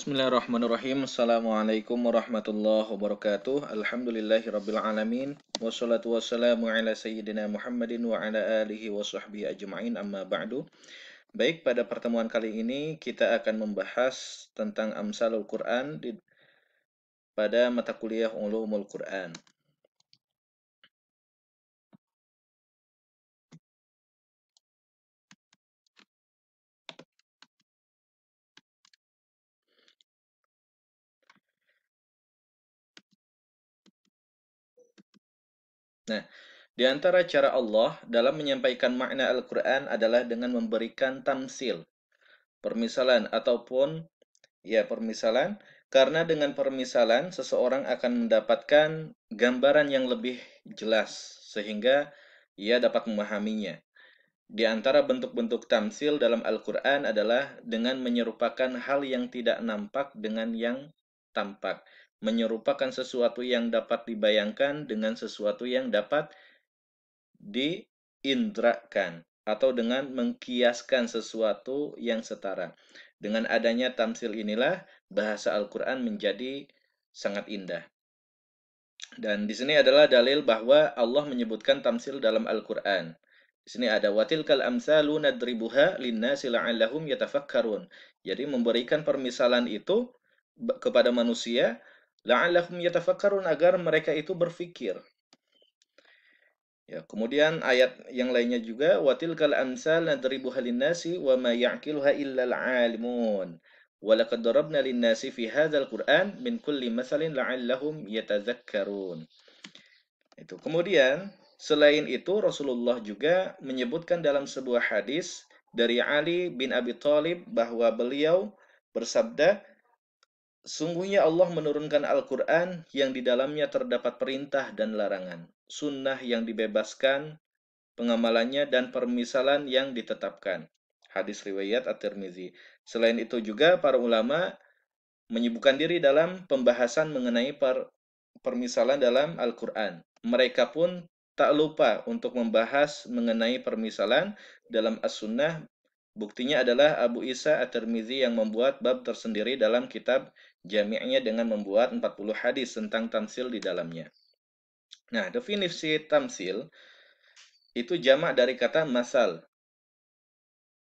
Bismillahirrahmanirrahim. Assalamualaikum warahmatullahi wabarakatuh. Alhamdulillahirabbil alamin. Wassalatu wassalamu ala sayyidina Muhammadin wa ala alihi wa sahbihi ajma'in, amma ba'du. Baik, pada pertemuan kali ini kita akan membahas tentang Amsalul Quran pada mata kuliah Ulumul Quran. Nah, di antara cara Allah dalam menyampaikan makna Al-Quran adalah dengan memberikan tamsil, permisalan ataupun permisalan, karena dengan permisalan seseorang akan mendapatkan gambaran yang lebih jelas sehingga ia dapat memahaminya. Di antara bentuk-bentuk tamsil dalam Al-Quran adalah dengan menyerupakan hal yang tidak nampak dengan yang tampak. Menyerupakan sesuatu yang dapat dibayangkan dengan sesuatu yang dapat diindrakan, atau dengan mengkiaskan sesuatu yang setara. Dengan adanya tamsil inilah bahasa Al-Quran menjadi sangat indah. Dan di sini adalah dalil bahwa Allah menyebutkan tamsil dalam Al-Quran. Di sini ada watilkal amsalu nadribuha linnasi la'allahum yatafakkarun. Jadi memberikan permisalan itu kepada manusia la'allahum yatafakkarun, agar mereka itu berfikir. Ya, kemudian ayat yang lainnya juga watilkal amsal nadribuha linnasi wa ma ya'qiluha illal 'alimun. Wa laqad darabna linnasi fi hadzal Qur'an min kulli mathalin la'allahum yatadzakkarun. Itu. Kemudian selain itu Rasulullah juga menyebutkan dalam sebuah hadis dari Ali bin Abi Thalib bahwa beliau bersabda, sungguhnya Allah menurunkan Al-Quran yang di dalamnya terdapat perintah dan larangan, sunnah yang dibebaskan pengamalannya, dan permisalan yang ditetapkan. Hadis riwayat At-Tirmizi. Selain itu juga para ulama menyibukkan diri dalam pembahasan mengenai permisalan dalam Al-Quran. Mereka pun tak lupa untuk membahas mengenai permisalan dalam As-Sunnah. Buktinya adalah Abu Isa At-Tirmizi yang membuat bab tersendiri dalam kitab jami'nya dengan membuat 40 hadis tentang tamsil di dalamnya. Nah, definisi tamsil itu jamak dari kata masal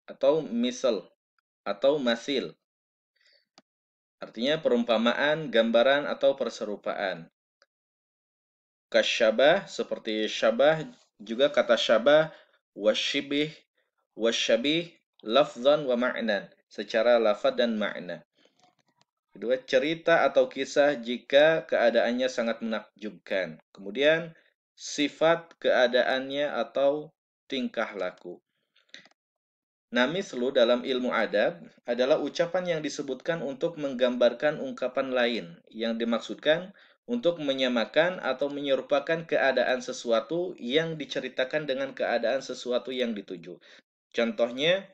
atau misal atau masil. Artinya perumpamaan, gambaran atau perserupaan. Kasyabah seperti syabah, juga kata syabah, wasyibih, wasyabih, lafzan wa ma'nan, secara lafaz dan makna. Kedua, cerita atau kisah jika keadaannya sangat menakjubkan. Kemudian, sifat keadaannya atau tingkah laku. Namislu dalam ilmu adab adalah ucapan yang disebutkan untuk menggambarkan ungkapan lain yang dimaksudkan untuk menyamakan atau menyerupakan keadaan sesuatu yang diceritakan dengan keadaan sesuatu yang dituju. Contohnya,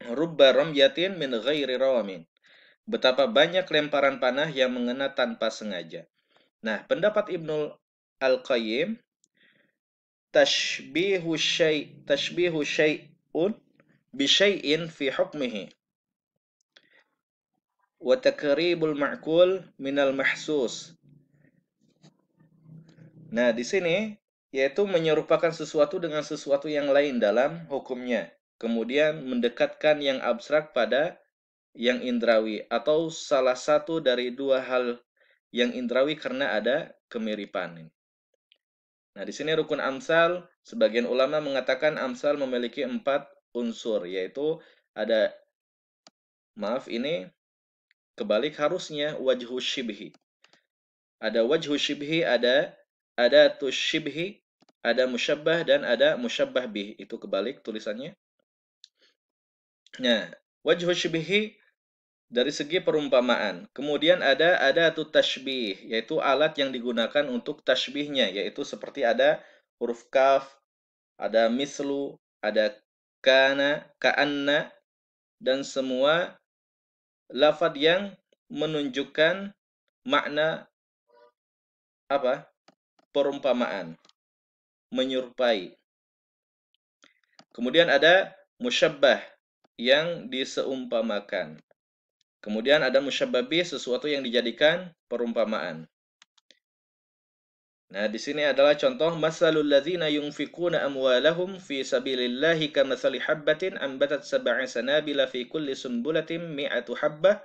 rubba ramyatin min ghairi rawamin. Betapa banyak lemparan panah yang mengena tanpa sengaja. Nah, pendapat Ibnul Al-Qayyim, tashbihu syai'un bisyai'in fi hukmihi wa takribul ma'kul minal mahsus. Nah, di sini yaitu menyerupakan sesuatu dengan sesuatu yang lain dalam hukumnya. Kemudian mendekatkan yang abstrak pada yang indrawi, atau salah satu dari dua hal yang indrawi karena ada kemiripan. Nah, di sini rukun amsal, sebagian ulama mengatakan amsal memiliki 4 unsur, yaitu ada, ini kebalik harusnya, wajhu syibhi. Ada wajhu syibhi, ada tusyibhi, ada musyabbah, dan ada musyabbah bih. Itu kebalik tulisannya. Nah, wajhu syibhi dari segi perumpamaan. Kemudian ada tashbih, yaitu alat yang digunakan untuk tashbihnya, yaitu seperti ada huruf kaf, ada mislu, ada kana, ka'anna, dan semua lafaz yang menunjukkan makna perumpamaan, menyerupai. Kemudian ada musyabbah yang diseumpamakan. Kemudian ada musyabbah bih, sesuatu yang dijadikan perumpamaan. Nah, di sini adalah contoh masalul ladzina yunfikuna amwalahum fi sabilillahi kamathali habbatin ambatat sab'a sanabila fi kulli sunbulatin mi'atu habbah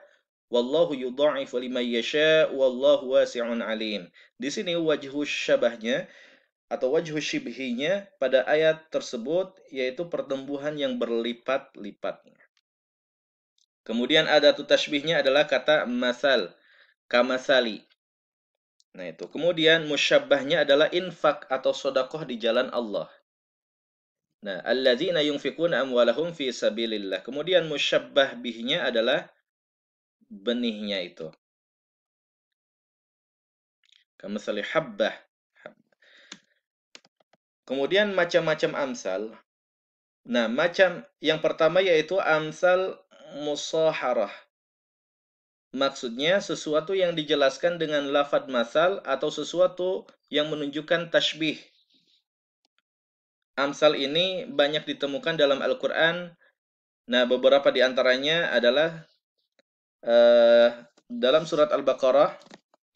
wallahu yudha'ifu liman yasha' wallahu wasi'un alim. Di sini wajhu syabahnya atau wajhu syibhinya pada ayat tersebut yaitu pertumbuhan yang berlipat-lipat. Kemudian ada tashbihnya adalah kata masal, kamasali. Nah itu. Kemudian musyabbahnya adalah infak atau sodakoh di jalan Allah. Nah, alladzina yunfikuna amwalahum fi sabilillah. Kemudian musyabbah bihnya adalah benihnya itu. Kamathali habbah. Kemudian macam-macam amsal. Nah, macam yang pertama yaitu amsal musaharah. Maksudnya sesuatu yang dijelaskan dengan lafad masal atau sesuatu yang menunjukkan tashbih. Amsal ini banyak ditemukan dalam Al-Quran. Nah, beberapa di antaranya adalah dalam surat Al-Baqarah.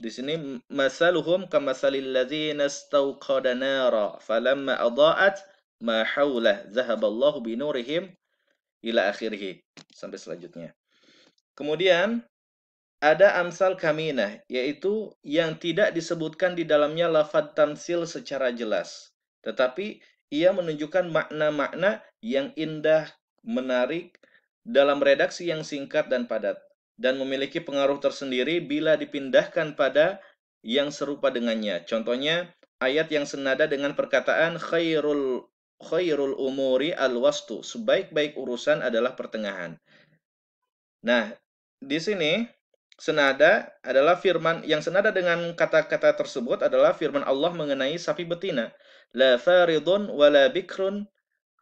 Di sini masaluhum kamasalil ladzina istauqada nara falamma adaa'at ma haulah zahaballahu binurihim ila akhirih sampai selanjutnya. Kemudian ada amsal kaminah, yaitu yang tidak disebutkan di dalamnya lafadz tamsil secara jelas, tetapi ia menunjukkan makna-makna yang indah, menarik dalam redaksi yang singkat dan padat, dan memiliki pengaruh tersendiri bila dipindahkan pada yang serupa dengannya. Contohnya, ayat yang senada dengan perkataan khairul umuri al-wastu, sebaik-baik urusan adalah pertengahan. Nah, di sini senada adalah firman yang senada dengan kata-kata tersebut adalah firman Allah mengenai sapi betina. La faridun wala bikrun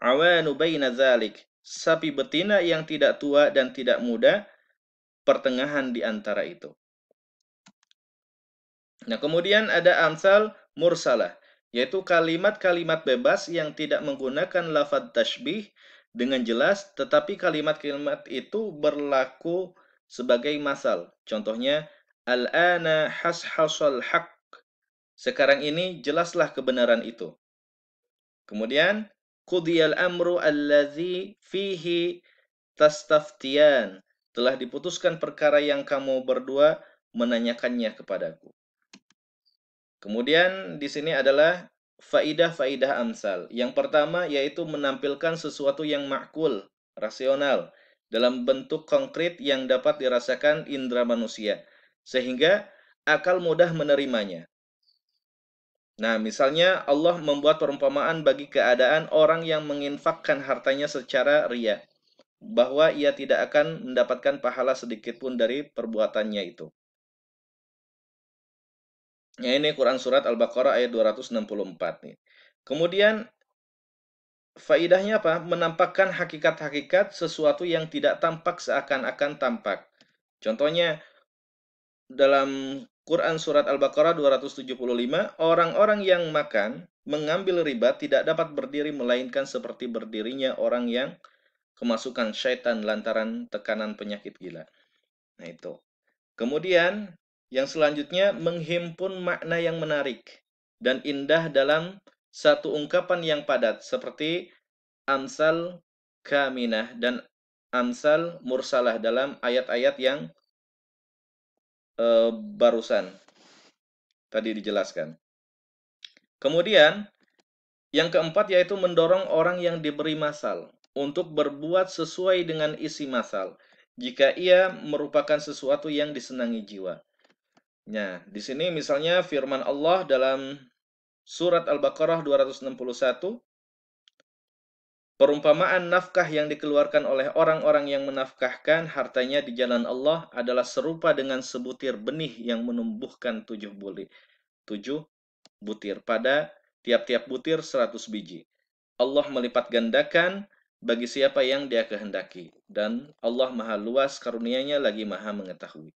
awanu baina dzalik. Sapi betina yang tidak tua dan tidak muda, pertengahan di antara itu. Nah, kemudian ada amsal mursalah, yaitu kalimat-kalimat bebas yang tidak menggunakan lafadz tashbih dengan jelas, tetapi kalimat-kalimat itu berlaku sebagai masal. Contohnya, al-ana hashashal haq. Sekarang ini jelaslah kebenaran itu. Kemudian, qudiyal amru allazi fihi tastaftiyan. Telah diputuskan perkara yang kamu berdua menanyakannya kepadaku. Kemudian di sini adalah faidah-faidah amsal. Yang pertama yaitu menampilkan sesuatu yang makul, rasional, dalam bentuk konkret yang dapat dirasakan indera manusia, sehingga akal mudah menerimanya. Nah, misalnya Allah membuat perumpamaan bagi keadaan orang yang menginfakkan hartanya secara riya, bahwa ia tidak akan mendapatkan pahala sedikit pun dari perbuatannya itu. Ya, ini Quran Surat Al-Baqarah ayat 264 nih. Kemudian faidahnya apa? Menampakkan hakikat-hakikat sesuatu yang tidak tampak seakan-akan tampak. Contohnya dalam Quran Surat Al-Baqarah 275, orang-orang yang makan mengambil riba tidak dapat berdiri melainkan seperti berdirinya orang yang kemasukan syaitan lantaran tekanan penyakit gila. Nah itu. Kemudian yang selanjutnya menghimpun makna yang menarik dan indah dalam satu ungkapan yang padat seperti amsal kaminah dan amsal mursalah dalam ayat-ayat yang barusan tadi dijelaskan. Kemudian yang keempat yaitu mendorong orang yang diberi masal untuk berbuat sesuai dengan isi masal jika ia merupakan sesuatu yang disenangi jiwa. Nah, di sini misalnya firman Allah dalam surat Al-Baqarah 261, perumpamaan nafkah yang dikeluarkan oleh orang-orang yang menafkahkan hartanya di jalan Allah adalah serupa dengan sebutir benih yang menumbuhkan 7 butir pada tiap-tiap butir 100 biji. Allah melipat gandakan bagi siapa yang Dia kehendaki, dan Allah Maha luas karunia-Nya lagi Maha mengetahui.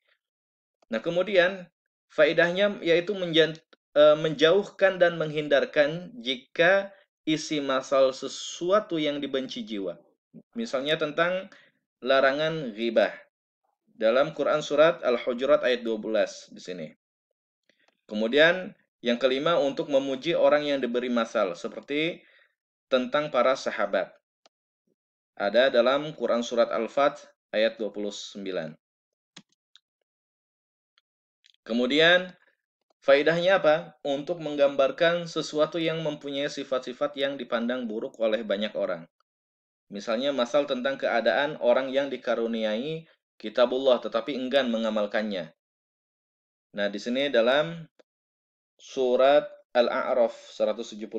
Nah, kemudian faedahnya yaitu menjauhkan dan menghindarkan jika isi masal sesuatu yang dibenci jiwa. Misalnya tentang larangan ghibah dalam Quran surat Al-Hujurat ayat 12 di sini. Kemudian yang kelima untuk memuji orang yang diberi masal seperti tentang para sahabat. Ada dalam Quran surat Al-Fath ayat 29. Kemudian faedahnya apa? Untuk menggambarkan sesuatu yang mempunyai sifat-sifat yang dipandang buruk oleh banyak orang. Misalnya masal tentang keadaan orang yang dikaruniai kitabullah tetapi enggan mengamalkannya. Nah, di sini dalam surat Al-A'raf 175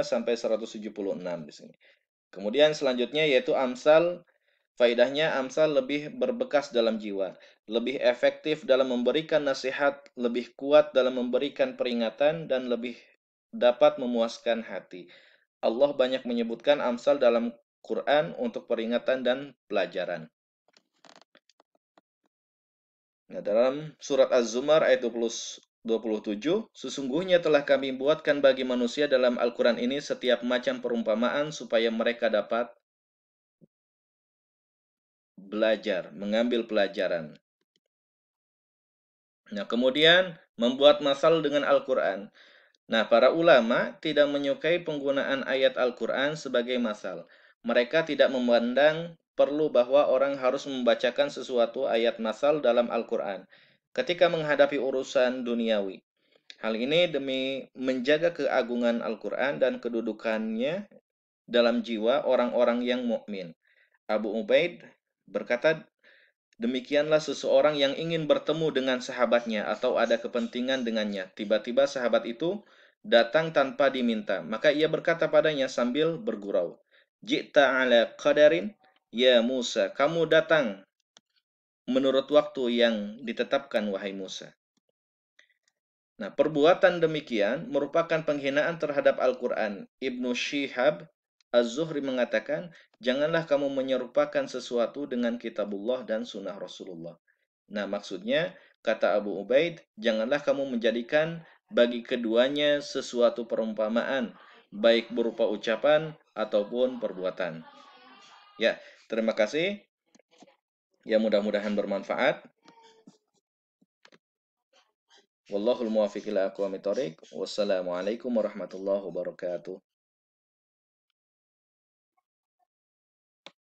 sampai 176 di sini. Kemudian selanjutnya yaitu amsal. Faedahnya amsal lebih berbekas dalam jiwa, lebih efektif dalam memberikan nasihat, lebih kuat dalam memberikan peringatan, dan lebih dapat memuaskan hati. Allah banyak menyebutkan amsal dalam Quran untuk peringatan dan pelajaran. Nah, dalam surat Az-Zumar ayat 27, sesungguhnya telah kami buatkan bagi manusia dalam Al-Quran ini setiap macam perumpamaan supaya mereka dapat belajar, mengambil pelajaran. Nah, kemudian membuat masal dengan Al-Quran. Nah, para ulama tidak menyukai penggunaan ayat Al-Quran sebagai masal. Mereka tidak memandang perlu bahwa orang harus membacakan sesuatu ayat masal dalam Al-Quran ketika menghadapi urusan duniawi. Hal ini demi menjaga keagungan Al-Quran dan kedudukannya dalam jiwa orang-orang yang mukmin. Abu Ubaid berkata, demikianlah seseorang yang ingin bertemu dengan sahabatnya atau ada kepentingan dengannya. Tiba-tiba sahabat itu datang tanpa diminta. Maka ia berkata padanya sambil bergurau, Ji'ta ala qadarin, ya Musa, kamu datang menurut waktu yang ditetapkan, wahai Musa. Nah, perbuatan demikian merupakan penghinaan terhadap Al-Quran. Ibnu Syihab Az-Zuhri mengatakan, janganlah kamu menyerupakan sesuatu dengan kitabullah dan sunnah Rasulullah. Nah, maksudnya, kata Abu Ubaid, janganlah kamu menjadikan bagi keduanya sesuatu perumpamaan, baik berupa ucapan ataupun perbuatan. Ya, terima kasih. Ya, mudah-mudahan bermanfaat. Wallahul muwaffiq ila aqwamit thoriq. Wassalamualaikum warahmatullahi wabarakatuh.